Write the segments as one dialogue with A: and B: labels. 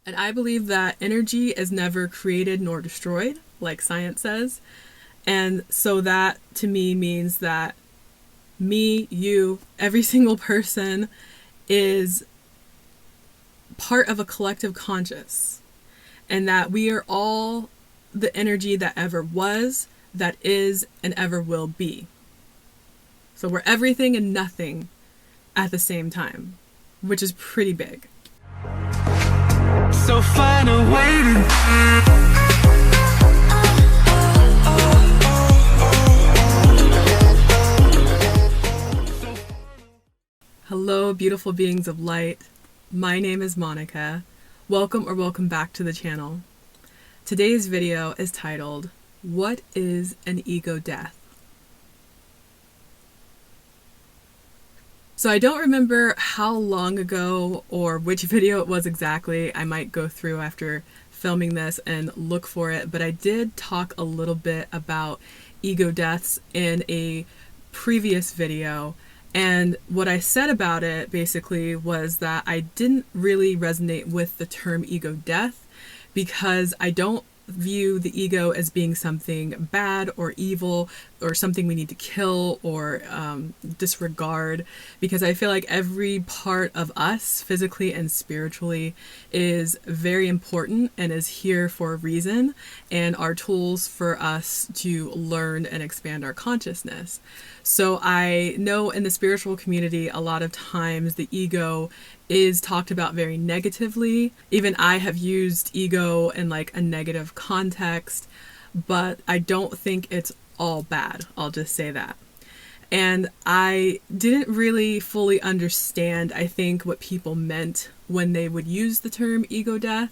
A: And I believe that energy is never created nor destroyed, like science says. And so that to me means that me, you, every single person is part of a collective conscious. And that we are all the energy that ever was, that is, and ever will be. So we're everything and nothing at the same time, which is pretty big. So find a way to... Hello, beautiful beings of light. My name is Monica. Welcome or welcome back to the channel. Today's video is titled, What is an Ego Death? So I don't remember how long ago or which video it was exactly. I might go through after filming this and look for it, but I did talk a little bit about ego deaths in a previous video. And what I said about it basically was that I didn't really resonate with the term ego death because I don't view the ego as being something bad or evil or something we need to kill or disregard, because I feel like every part of us, physically and spiritually, is very important and is here for a reason and are tools for us to learn and expand our consciousness. So I know in the spiritual community, a lot of times the ego is talked about very negatively. Even I have used ego in like a negative context, but I don't think it's all bad. I'll just say that. And I didn't really fully understand, I think, what people meant when they would use the term ego death,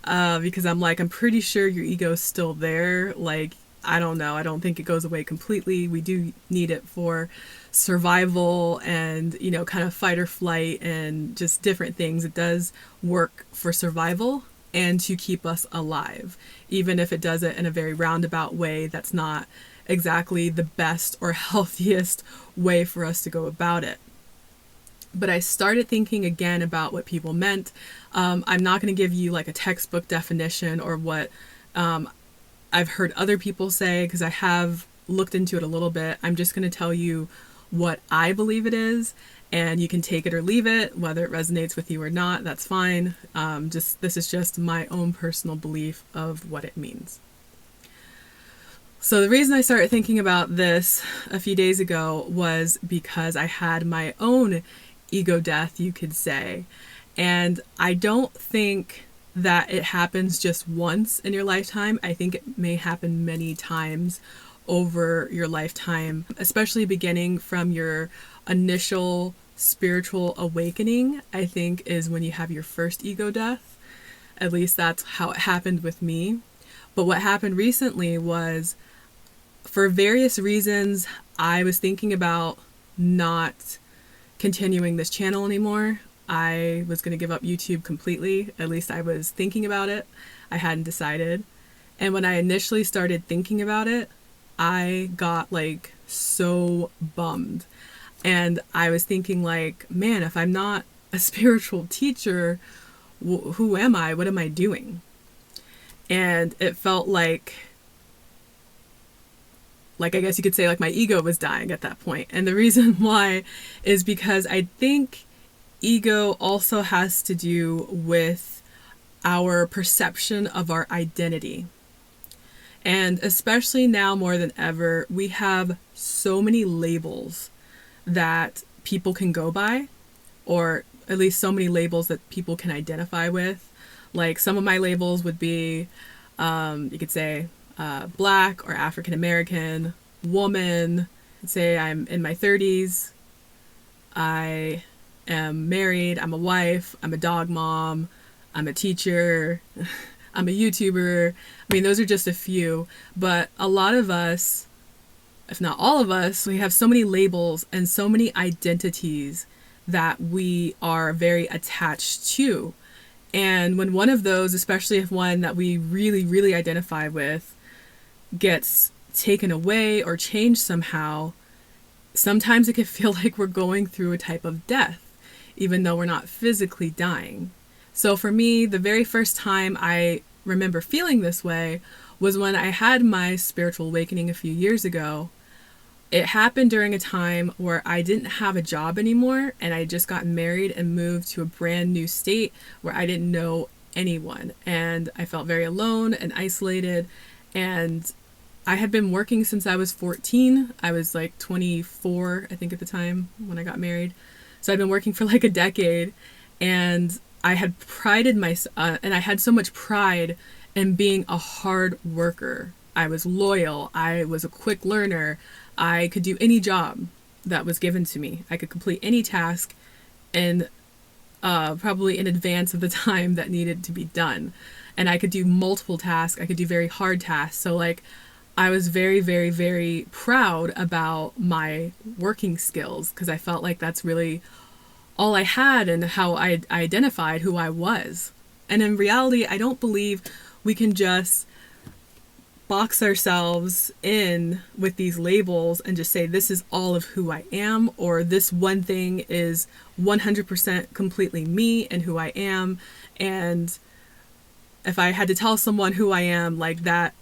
A: because I'm pretty sure your ego is still there. Like, I don't know. I don't think it goes away completely. We do need it for survival and, kind of fight or flight and just different things. It does work for survival and to keep us alive, even if it does it in a very roundabout way. That's not exactly the best or healthiest way for us to go about it. But I started thinking again about what people meant. I'm not going to give you like a textbook definition or what I've heard other people say, because I have looked into it a little bit. I'm just going to tell you what I believe it is, and you can take it or leave it, whether it resonates with you or not, that's fine. This is just my own personal belief of what it means. So the reason I started thinking about this a few days ago was because I had my own ego death, you could say. And I don't think that it happens just once in your lifetime. I think it may happen many times over your lifetime, especially beginning from your initial spiritual awakening, I think is when you have your first ego death. At least that's how it happened with me. But what happened recently was, for various reasons, I was thinking about not continuing this channel anymore. I was going to give up YouTube completely. At least I was thinking about it. I hadn't decided. And when I initially started thinking about it, I got so bummed. And I was thinking man, if I'm not a spiritual teacher, who am I? What am I doing? And it felt like I guess you could say my ego was dying at that point. And the reason why is because I think ego also has to do with our perception of our identity. And especially now more than ever, we have so many labels that people can go by, or at least so many labels that people can identify with. Like some of my labels would be, you could say, Black or African American, woman. Say I'm in my 30s. I am married, I'm a wife, I'm a dog mom, I'm a teacher, I'm a YouTuber. I mean, those are just a few, but a lot of us, if not all of us, we have so many labels and so many identities that we are very attached to. And when one of those, especially if one that we really, really identify with, gets taken away or changed somehow, sometimes it can feel like we're going through a type of death, even though we're not physically dying. So for me, the very first time I remember feeling this way was when I had my spiritual awakening a few years ago. It happened during a time where I didn't have a job anymore, and I just got married and moved to a brand new state where I didn't know anyone. And I felt very alone and isolated. And I had been working since I was 14. I was like 24, I think, at the time when I got married. So I'd been working for like a decade, and I had prided myself, and I had so much pride in being a hard worker. I was loyal. I was a quick learner. I could do any job that was given to me. I could complete any task, and probably in advance of the time that needed to be done. And I could do multiple tasks. I could do very hard tasks. So like, I was very, very, very proud about my working skills, because I felt like that's really all I had and how I identified who I was. And in reality, I don't believe we can just box ourselves in with these labels and just say this is all of who I am, or this one thing is 100% completely me and who I am. And if I had to tell someone who I am, like, that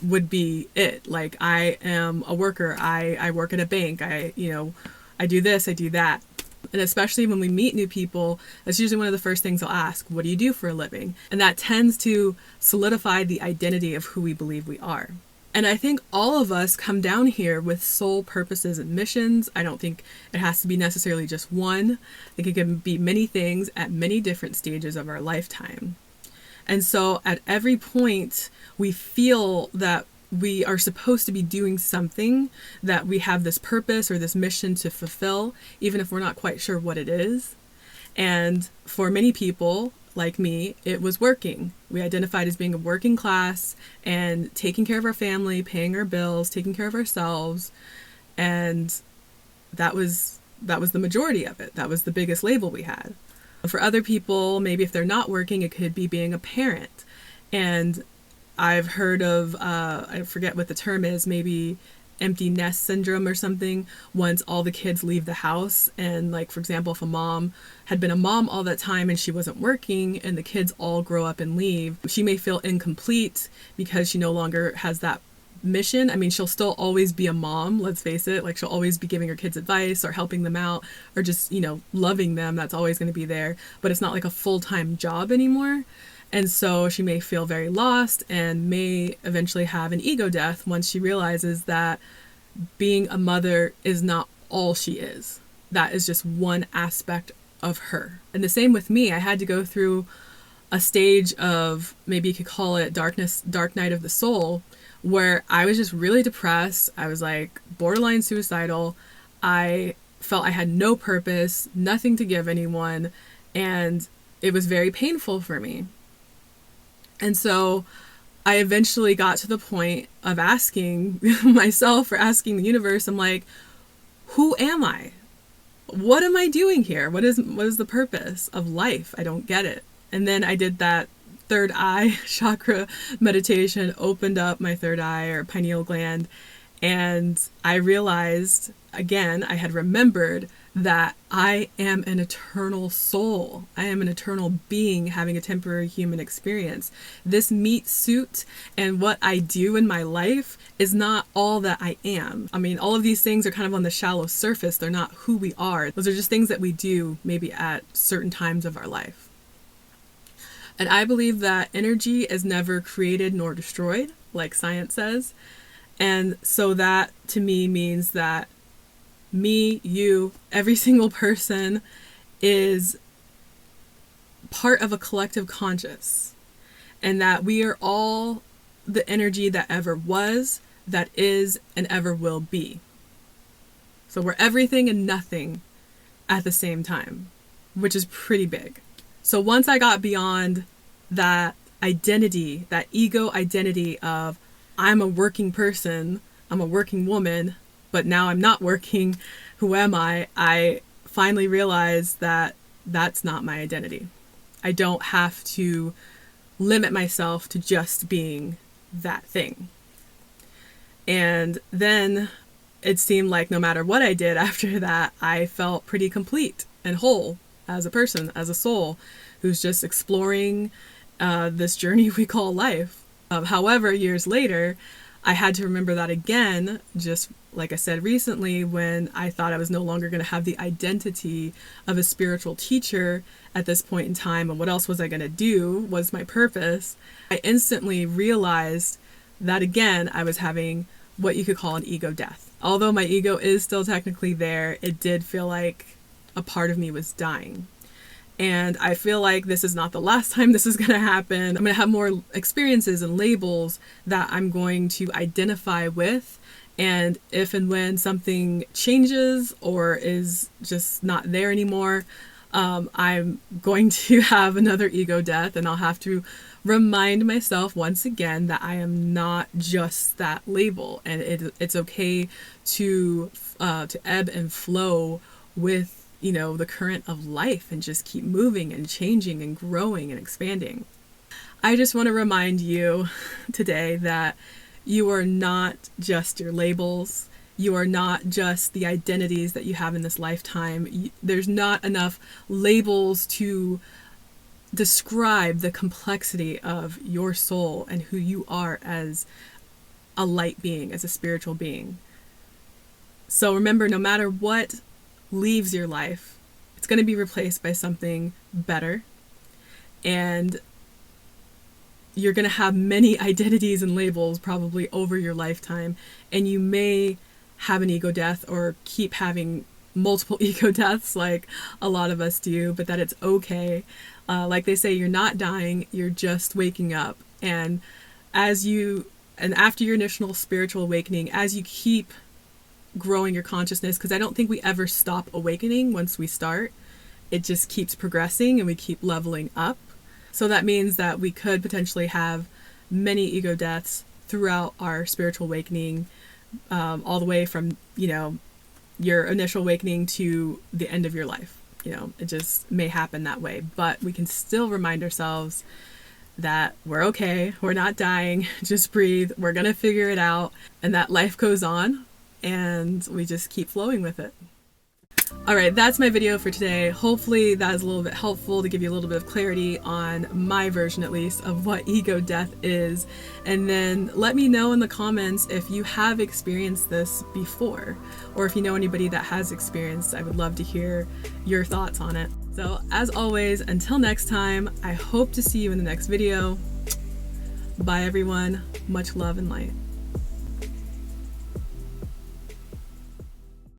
A: would be it. Like, I am a worker. I work at a bank. I do this, I do that. And especially when we meet new people, that's usually one of the first things I'll ask: what do you do for a living? And that tends to solidify the identity of who we believe we are. And I think all of us come down here with soul purposes and missions. I don't think it has to be necessarily just one. I think it can be many things at many different stages of our lifetime. And so at every point, we feel that we are supposed to be doing something, that we have this purpose or this mission to fulfill, even if we're not quite sure what it is. And for many people, like me, it was working. We identified as being a working class and taking care of our family, paying our bills, taking care of ourselves. And that was the majority of it. That was the biggest label we had. For other people, maybe if they're not working, it could be being a parent. And I've heard of, I forget what the term is, maybe empty nest syndrome or something, once all the kids leave the house. And like, for example, if a mom had been a mom all that time and she wasn't working and the kids all grow up and leave, she may feel incomplete because she no longer has that mission. I mean, she'll still always be a mom, let's face it. Like, she'll always be giving her kids advice or helping them out or just, loving them. That's always going to be there. But it's not like a full-time job anymore. And so she may feel very lost and may eventually have an ego death once she realizes that being a mother is not all she is. That is just one aspect of her. And the same with me. I had to go through a stage of, maybe you could call it dark night of the soul, where I was just really depressed. I was like borderline suicidal. I felt I had no purpose, nothing to give anyone, and it was very painful for me. And so I eventually got to the point of asking myself, or asking the universe, I'm like, who am I? What am I doing here? What is the purpose of life? I don't get it. And then I did that third eye chakra meditation, opened up my third eye or pineal gland, and I realized, again, I had remembered that I am an eternal soul. I am an eternal being having a temporary human experience. This meat suit and what I do in my life is not all that I am. I mean, all of these things are kind of on the shallow surface. They're not who we are. Those are just things that we do maybe at certain times of our life. And I believe that energy is never created nor destroyed, like science says. And so that to me means that me, you, every single person is part of a collective conscious, and that we are all the energy that ever was, that is, and ever will be. So we're everything and nothing at the same time, which is pretty big. So once I got beyond that identity, that ego identity of I'm a working person, I'm a working woman, but now I'm not working, who am I? I finally realized that that's not my identity. I don't have to limit myself to just being that thing. And then it seemed like no matter what I did after that, I felt pretty complete and whole as a person, as a soul. who's just exploring this journey we call life. However, years later, I had to remember that again, just like I said recently, when I thought I was no longer going to have the identity of a spiritual teacher at this point in time, and what else was I going to do was my purpose. I instantly realized that again, I was having what you could call an ego death. Although my ego is still technically there, it did feel like a part of me was dying. And I feel like this is not the last time this is going to happen. I'm going to have more experiences and labels that I'm going to identify with. And if and when something changes or is just not there anymore, I'm going to have another ego death, and I'll have to remind myself once again that I am not just that label, and it's okay to ebb and flow with the current of life and just keep moving and changing and growing and expanding. I just want to remind you today that you are not just your labels. You are not just the identities that you have in this lifetime. There's not enough labels to describe the complexity of your soul and who you are as a light being, as a spiritual being. So remember, no matter what leaves your life, it's going to be replaced by something better. And you're going to have many identities and labels probably over your lifetime. And you may have an ego death or keep having multiple ego deaths like a lot of us do, but that it's okay. Like they say, you're not dying, you're just waking up. And after your initial spiritual awakening, as you keep growing your consciousness, because I don't think we ever stop awakening once we start. It just keeps progressing and we keep leveling up. So that means that we could potentially have many ego deaths throughout our spiritual awakening, all the way from, your initial awakening to the end of your life. It just may happen that way, but we can still remind ourselves that we're okay, we're not dying, just breathe, we're gonna figure it out, and that life goes on, and we just keep flowing with it. Alright, that's my video for today. Hopefully that is a little bit helpful to give you a little bit of clarity on my version, at least, of what ego death is. And then let me know in the comments if you have experienced this before, or if you know anybody that has experienced. I would love to hear your thoughts on it. So as always, until next time, I hope to see you in the next video. Bye everyone. Much love and light.